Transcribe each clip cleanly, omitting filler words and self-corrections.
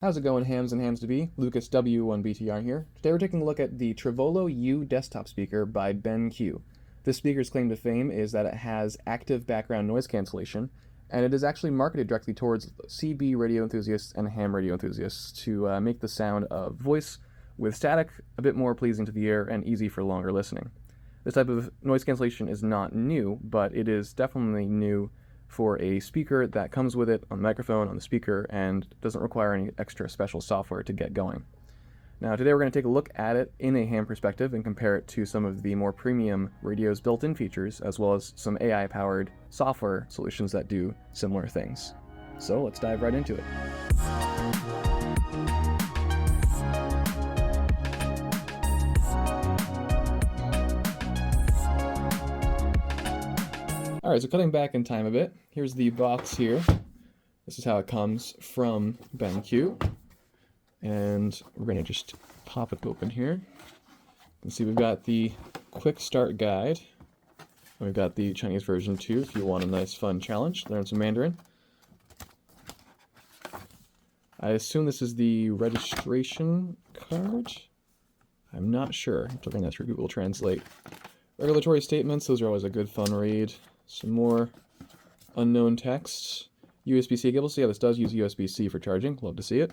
How's it going, hams and hams to be? Lucas W1BTR here. Today we're taking a look at the Trevolo U Desktop speaker by BenQ. This speaker's claim to fame is that it has active background noise cancellation, and it is actually marketed directly towards CB radio enthusiasts and ham radio enthusiasts to make the sound of voice with static a bit more pleasing to the ear and easy for longer listening. This type of noise cancellation is not new, but it is definitely new for a speaker that comes with it on the microphone, on the speaker, and doesn't require any extra special software to get going. Now today we're going to take a look at it in a ham perspective and compare it to some of the more premium radio's built-in features, as well as some AI-powered software solutions that do similar things. So let's dive right into it. Alright, so cutting back in time a bit, here's the box here. This is how it comes from BenQ. And we're going to just pop it open here. You can see we've got the quick start guide. And we've got the Chinese version too, if you want a nice fun challenge, learn some Mandarin. I assume this is the registration card. I'm not sure. I'm looking that through Google Translate. Regulatory statements, those are always a good fun read. Some more unknown text. USB-C cable, so yeah, this does use USB-C for charging. Love to see it.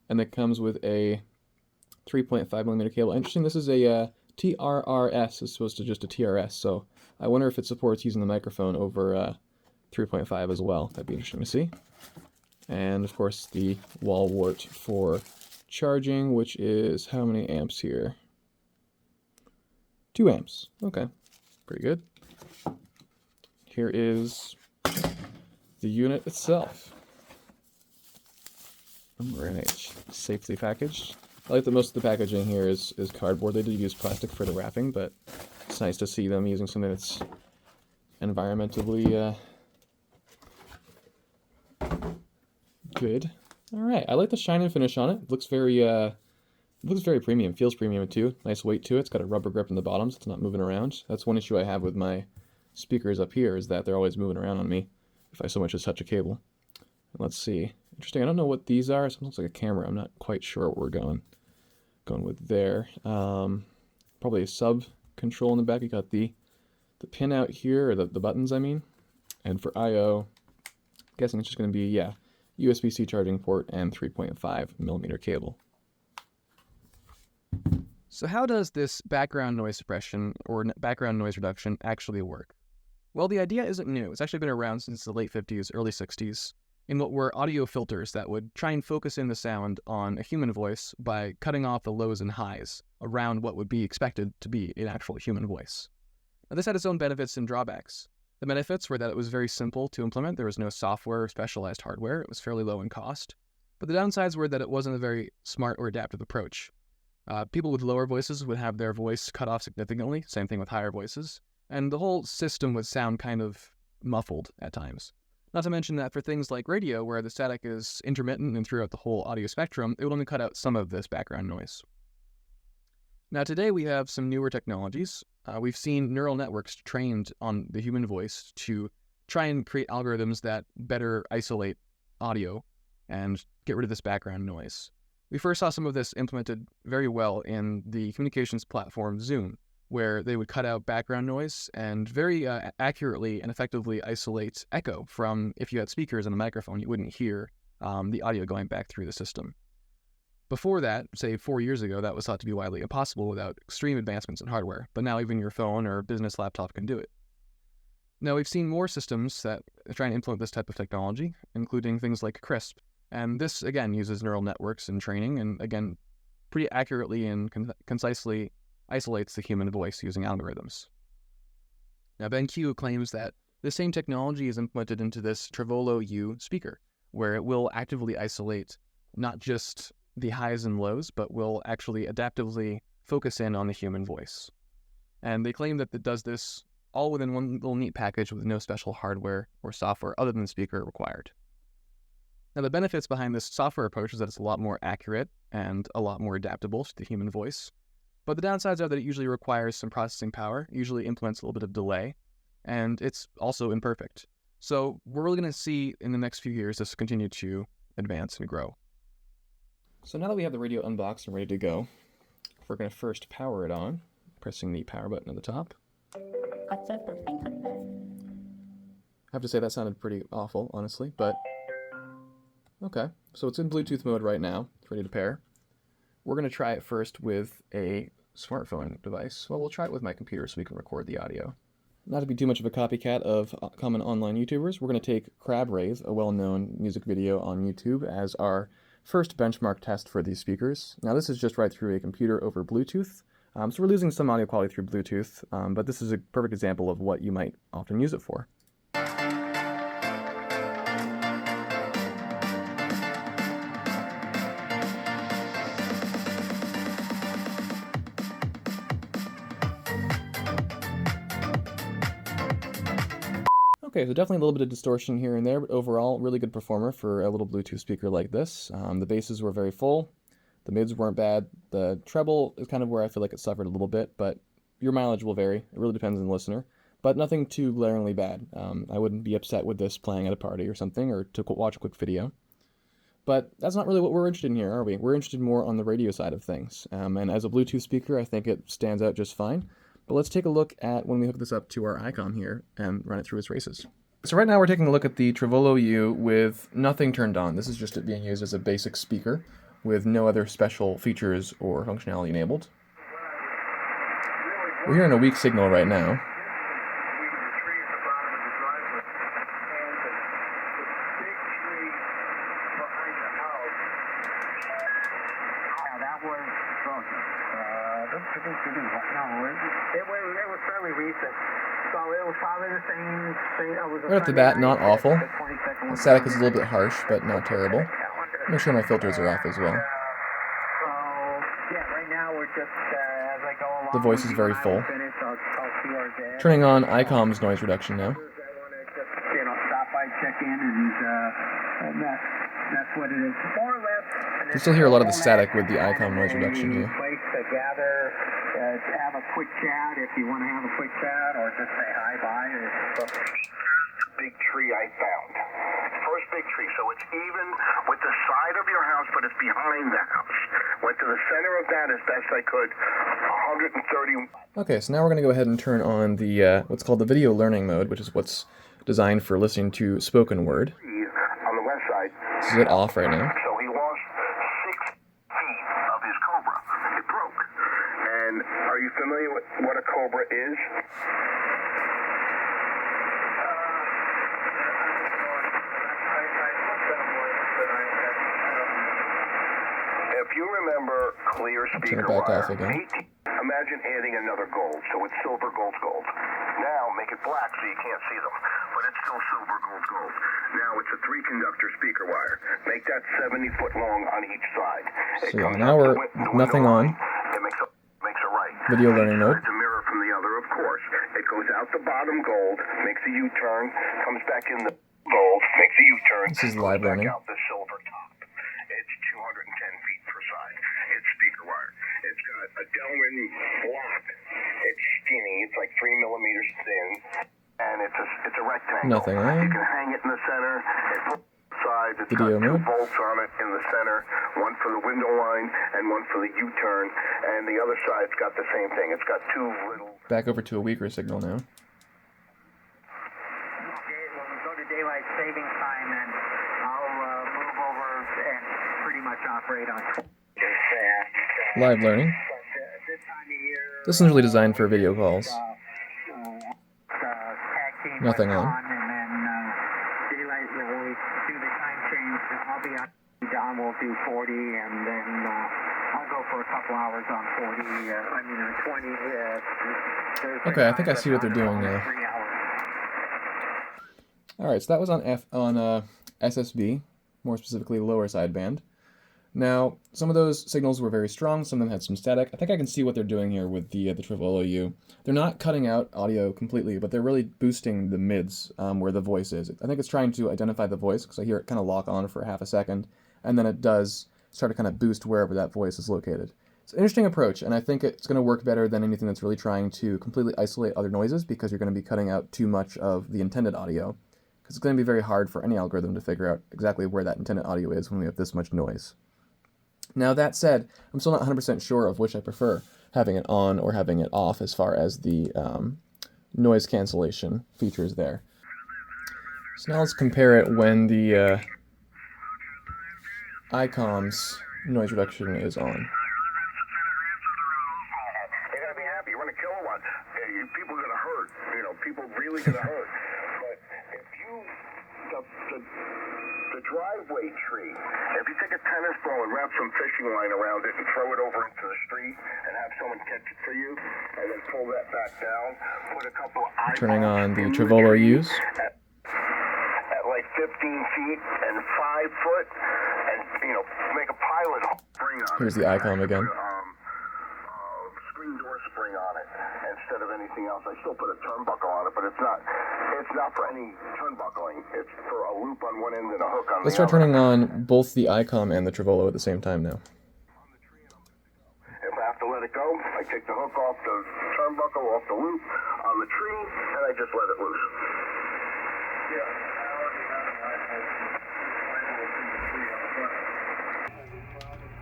And it comes with a 3.5mm cable. Interesting, this is a TRRS as opposed to just a TRS, so I wonder if it supports using the microphone over 3.5 as well. That'd be interesting to see. And of course the wall wart for charging, which is how many amps here? 2 amps. Okay, pretty good. Here is the unit itself. Alright, safely packaged. I like that most of the packaging here is cardboard. They did use plastic for the wrapping, but it's nice to see them using something that's environmentally good. Alright, I like the shine and finish on it. It looks very premium. Feels premium too. Nice weight to it. It's got a rubber grip in the bottom, so it's not moving around. That's one issue I have with my speakers up here, is that they're always moving around on me if I so much as touch a cable. Let's see. Interesting. I don't know what these are. It looks like a camera. I'm not quite sure what we're going with there. Probably a sub control in the back. You got the pin out here, or the buttons, I mean. And for I/O, I'm guessing it's just going to be, yeah, USB-C charging port and 3.5mm cable. So how does this background noise suppression or background noise reduction actually work? Well, the idea isn't new. It's actually been around since the late 50s, early 60s, in what were audio filters that would try and focus in the sound on a human voice by cutting off the lows and highs around what would be expected to be an actual human voice. Now, this had its own benefits and drawbacks. The benefits were that it was very simple to implement. There was no software or specialized hardware. It was fairly low in cost. But the downsides were that it wasn't a very smart or adaptive approach. People with lower voices would have their voice cut off significantly, same thing with higher voices, and the whole system would sound kind of muffled at times. Not to mention that for things like radio, where the static is intermittent and throughout the whole audio spectrum, it would only cut out some of this background noise. Now today we have some newer technologies. We've seen neural networks trained on the human voice to try and create algorithms that better isolate audio and get rid of this background noise. We first saw some of this implemented very well in the communications platform Zoom, where they would cut out background noise and very accurately and effectively isolate echo from, if you had speakers and a microphone, you wouldn't hear the audio going back through the system. Before that, say 4 years ago, that was thought to be widely impossible without extreme advancements in hardware, but now even your phone or business laptop can do it. Now we've seen more systems that try and implement this type of technology, including things like CRISP. And this, again, uses neural networks and training, and again, pretty accurately and concisely isolates the human voice using algorithms. Now, BenQ claims that the same technology is implemented into this Trevolo U speaker, where it will actively isolate not just the highs and lows, but will actually adaptively focus in on the human voice. And they claim that it does this all within one little neat package with no special hardware or software other than the speaker required. Now, the benefits behind this software approach is that it's a lot more accurate and a lot more adaptable to the human voice. But the downsides are that it usually requires some processing power, usually implements a little bit of delay, and it's also imperfect. So we're really going to see in the next few years this continue to advance and grow. So now that we have the radio unboxed and ready to go, we're going to first power it on, pressing the power button at the top. I have to say that sounded pretty awful, honestly, but okay. So it's in Bluetooth mode right now. It's ready to pair. We're going to try it first with a smartphone device. Well, we'll try it with my computer so we can record the audio. Not to be too much of a copycat of common online YouTubers, we're going to take Crab Raise, a well-known music video on YouTube, as our first benchmark test for these speakers. Now this is just right through a computer over Bluetooth, so we're losing some audio quality through Bluetooth, but this is a perfect example of what you might often use it for. Okay, so definitely a little bit of distortion here and there, but overall, really good performer for a little Bluetooth speaker like this. The basses were very full, the mids weren't bad, the treble is kind of where I feel like it suffered a little bit, but your mileage will vary. It really depends on the listener, but nothing too glaringly bad. I wouldn't be upset with this playing at a party or something, or to watch a quick video. But that's not really what we're interested in here, are we? We're interested more on the radio side of things, and as a Bluetooth speaker, I think it stands out just fine. But let's take a look at when we hook this up to our icon here and run it through its races. So right now we're taking a look at the Trevolo U with nothing turned on. This is just it being used as a basic speaker with no other special features or functionality enabled. We're hearing a weak signal right now. It was fairly recent, so it was probably the same. Right off the bat, not awful. The static is a little bit harsh, but not terrible. Make sure my filters are off as well. The voice is very full. Turning on ICOM's noise reduction now. That's what it is. More or less. You still hear a lot of the static with the ICOM noise reduction here. Place to gather, to have a quick chat if you want to have a quick chat, or just say hi, bye. Big tree I found. First big tree, so it's even with the side of your house, but it's behind the house. Went to the center of that as best I could. 130. Okay, so now we're going to go ahead and turn on the what's called the video learning mode, which is what's designed for listening to spoken word. On the west side. This is it off right now. So he lost 6 feet of his Cobra. It broke. And are you familiar with what a Cobra is? If you remember clear speaker wire, imagine adding another gold, so it's silver, gold, gold. Now make it black so you can't see them, but it's still silver, gold, gold. Now it's a 3-conductor speaker wire. Make that 70 foot long on each side. So yeah, now we're nothing on. It makes a right. Video learning mode. It's a mirror from the other, of course. It goes out the bottom gold, makes a U-turn, comes back in the gold, makes a U-turn. This is live learning. Out the silver top. It's 210 feet per side. It's speaker wire. It's got a Delrin block. It's skinny. It's like 3 millimeters thin, and it's a rectangle. Nothing, eh? You can hang it in the center. It's sides. It's video got 2 mode. bolts on it in the center, one for the window line and one for the U-turn, and the other side's got the same thing. It's got 2 little. Back over to a weaker signal now. When we go to daylight saving time, then I'll move over and pretty much operate on. Live learning. This one's really designed for video calls. Nothing on. And then daylight, when we do the time change, I'll be on, we'll do 40, and then I'll go for a couple hours on 40, 20. Okay, I think I see what they're doing now. Alright, so that was on SSB, more specifically lower sideband. Now, some of those signals were very strong, some of them had some static. I think I can see what they're doing here with the Trevolo U. They're not cutting out audio completely, but they're really boosting the mids where the voice is. I think it's trying to identify the voice, because I hear it kind of lock on for half a second, and then it does start to kind of boost wherever that voice is located. It's an interesting approach, and I think it's going to work better than anything that's really trying to completely isolate other noises, because you're going to be cutting out too much of the intended audio, because it's going to be very hard for any algorithm to figure out exactly where that intended audio is when we have this much noise. Now that said, I'm still not 100% sure of which I prefer, having it on or having it off as far as the noise cancellation features there. So now let's compare it when the ICOM's noise reduction is on. You're gonna be happy. You run a kilowatt. People are gonna hurt. You know, people really gonna hurt. But if you the driveway tree, if you take a tennis ball and wrap some fishing line around it and throw it over into the street and have someone catch it for you, and then pull that back down, put a couple of turning on the Trevolo U's at like 15 feet and 5 foot, and make a pilot spring on it. Here's the ICOM again. Screen door spring on it instead of anything else. I still put a turnbuckle on it, but it's not for any turnbuckling. It's for a loop on one end and a hook on the other. Let's try turning on both the ICOM and the Trevolo at the same time now. If I have to let it go, I take the hook off the turnbuckle, off the loop on the tree, and I just let it loose.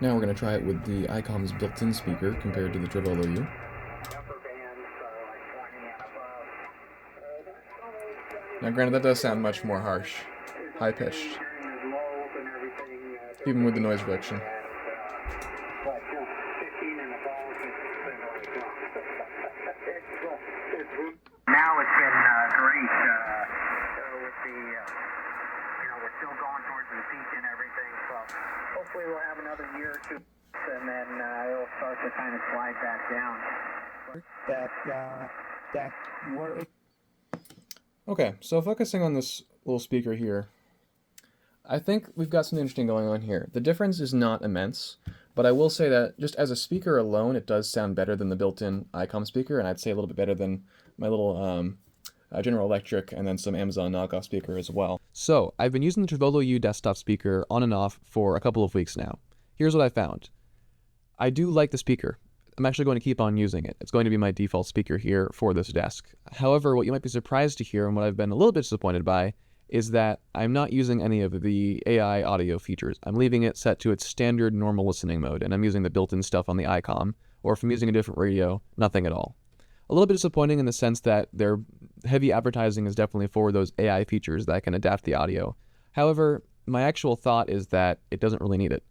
Now we're going to try it with the ICOM's built-in speaker compared to the Trevolo U. Now granted, that does sound much more harsh, high-pitched, even with the noise reduction. Now it's been great with the, we're still going towards the peak and everything, so hopefully we'll have another year or two, and then it'll start to kind of slide back down. That work. Okay, so focusing on this little speaker here, I think we've got something interesting going on here. The difference is not immense, but I will say that just as a speaker alone, it does sound better than the built-in ICOM speaker, and I'd say a little bit better than my little General Electric and then some Amazon knockoff speaker as well. So, I've been using the Trevolo U Desktop speaker on and off for a couple of weeks now. Here's what I found. I do like the speaker. I'm actually going to keep on using it. It's going to be my default speaker here for this desk. However, what you might be surprised to hear and what I've been a little bit disappointed by is that I'm not using any of the AI audio features. I'm leaving it set to its standard normal listening mode, and I'm using the built-in stuff on the ICOM, or if I'm using a different radio, nothing at all. A little bit disappointing in the sense that their heavy advertising is definitely for those AI features that can adapt the audio. However, my actual thought is that it doesn't really need it.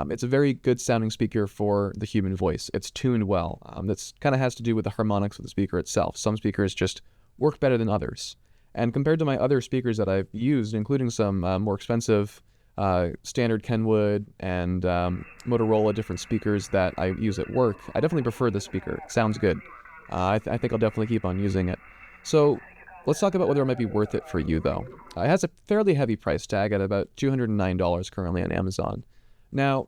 It's a very good sounding speaker for the human voice. It's tuned well. That's kind of has to do with the harmonics of the speaker itself. Some speakers just work better than others. And compared to my other speakers that I've used, including some more expensive standard Kenwood and Motorola different speakers that I use at work, I definitely prefer this speaker. It sounds good. I think I'll definitely keep on using it. So let's talk about whether it might be worth it for you, though. It has a fairly heavy price tag at about $209 currently on Amazon. Now,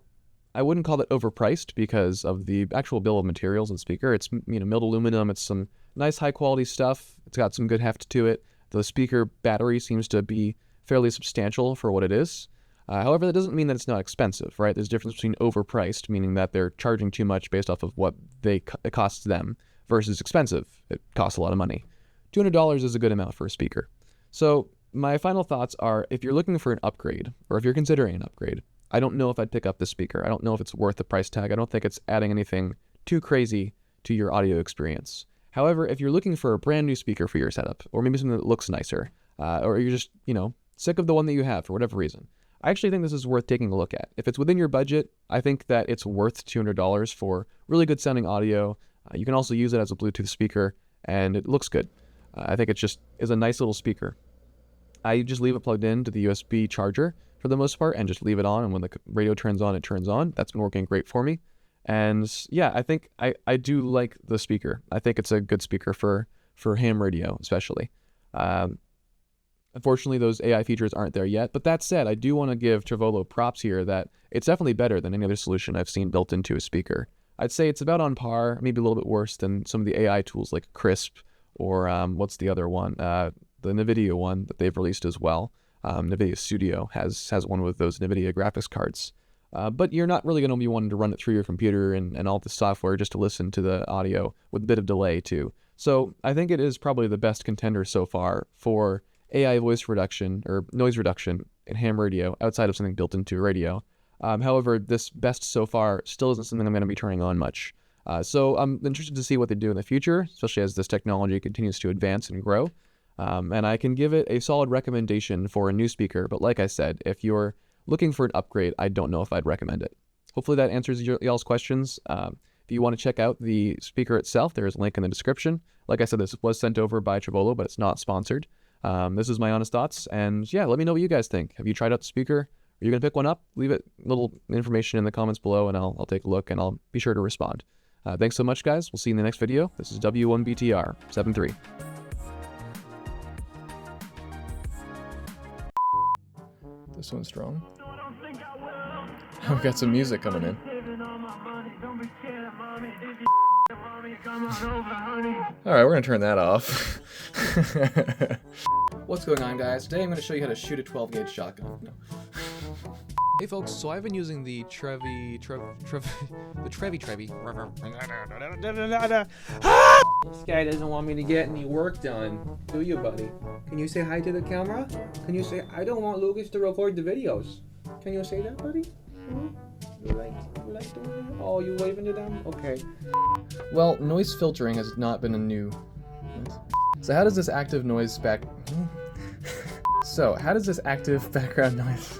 I wouldn't call it overpriced because of the actual bill of materials of the speaker. It's milled aluminum. It's some nice high quality stuff. It's got some good heft to it. The speaker battery seems to be fairly substantial for what it is. However, that doesn't mean that it's not expensive, right? There's a difference between overpriced, meaning that they're charging too much based off of what it costs them, versus expensive. It costs a lot of money. $200 is a good amount for a speaker. So my final thoughts are, if you're looking for an upgrade, or if you're considering an upgrade, I don't know if I'd pick up this speaker. I don't know if it's worth the price tag. I don't think it's adding anything too crazy to your audio experience. However, if you're looking for a brand new speaker for your setup, or maybe something that looks nicer, or you're just, sick of the one that you have for whatever reason, I actually think this is worth taking a look at. If it's within your budget, I think that it's worth $200 for really good sounding audio. You can also use it as a Bluetooth speaker, and it looks good. I think it just is a nice little speaker. I just leave it plugged in to the USB charger for the most part, and just leave it on, and when the radio turns on, it turns on. That's been working great for me. And yeah, I think I do like the speaker. I think it's a good speaker for ham radio, especially. Unfortunately, those AI features aren't there yet, but that said, I do want to give Trevolo props here that it's definitely better than any other solution I've seen built into a speaker. I'd say it's about on par, maybe a little bit worse than some of the AI tools like Crisp, or what's the other one? The NVIDIA one that they've released as well. NVIDIA Studio has one with those NVIDIA graphics cards. But you're not really going to be wanting to run it through your computer and all the software just to listen to the audio with a bit of delay too. So I think it is probably the best contender so far for AI voice reduction or noise reduction in ham radio outside of something built into radio. However, this best so far still isn't something I'm going to be turning on much. So I'm interested to see what they do in the future, especially as this technology continues to advance and grow. And I can give it a solid recommendation for a new speaker, but like I said, if you're looking for an upgrade, I don't know if I'd recommend it. Hopefully that answers y'all's questions. If you want to check out the speaker itself, there's a link in the description. Like I said, this was sent over by Trevolo, but it's not sponsored. This is my honest thoughts, and yeah, let me know what you guys think. Have you tried out the speaker? Are you going to pick one up? Leave it little information in the comments below, and I'll take a look, and I'll be sure to respond. Thanks so much, guys. We'll see you in the next video. This is W1BTR 73. This one's strong. I've got some music coming in. Alright, we're gonna turn that off. What's going on, guys? Today I'm gonna show you how to shoot a 12-gauge shotgun. No. Hey folks, so I've been using the Trevi. This guy doesn't want me to get any work done, do you, buddy? Can you say hi to the camera? Can you say, I don't want Lucas to record the videos? Can you say that, buddy? You like doing it? Oh, you waving to them? Okay. Well, noise filtering has not been a new... So how does this active background noise...